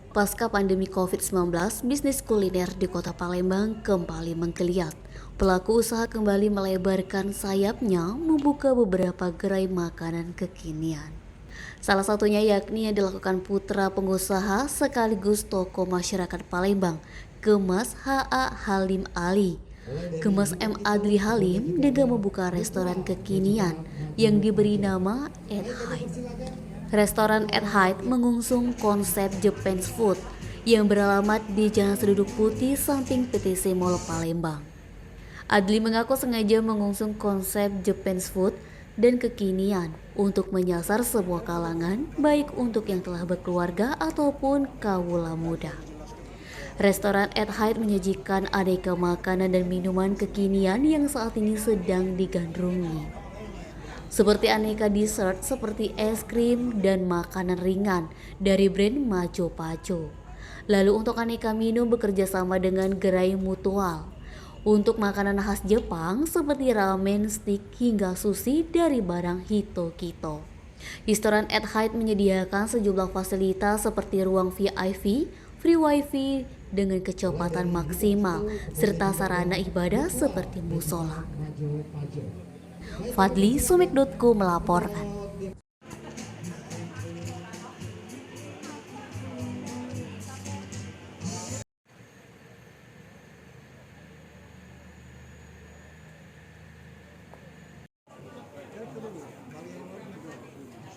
Pasca pandemi COVID-19, bisnis kuliner di kota Palembang kembali menggeliat. Pelaku usaha kembali melebarkan sayapnya membuka beberapa gerai makanan kekinian. Salah satunya yakni yang dilakukan putra pengusaha sekaligus tokoh masyarakat Palembang, Kemas H.A. Halim Ali. Kemas M. Adli Halim dengan membuka restoran kekinian yang diberi nama At Height. Restoran At Height mengusung konsep Japanese food yang beralamat di Jalan Seduduk Putih samping PTC Mall Palembang. Adli mengaku sengaja mengusung konsep Japanese food dan kekinian untuk menyasar semua kalangan, baik untuk yang telah berkeluarga ataupun kawula muda. Restoran At Height menyajikan aneka makanan dan minuman kekinian yang saat ini sedang digandrungi. Seperti aneka dessert seperti es krim dan makanan ringan dari brand Macho Pacho. Lalu untuk aneka minum bekerja sama dengan gerai mutual. Untuk makanan khas Jepang seperti ramen, stick hingga sushi dari barang Hitokito. Restoran At Height menyediakan sejumlah fasilitas seperti ruang VIP, free wifi dengan kecepatan maksimal, serta sarana ibadah seperti musola. Fadli Sumik.co melaporkan.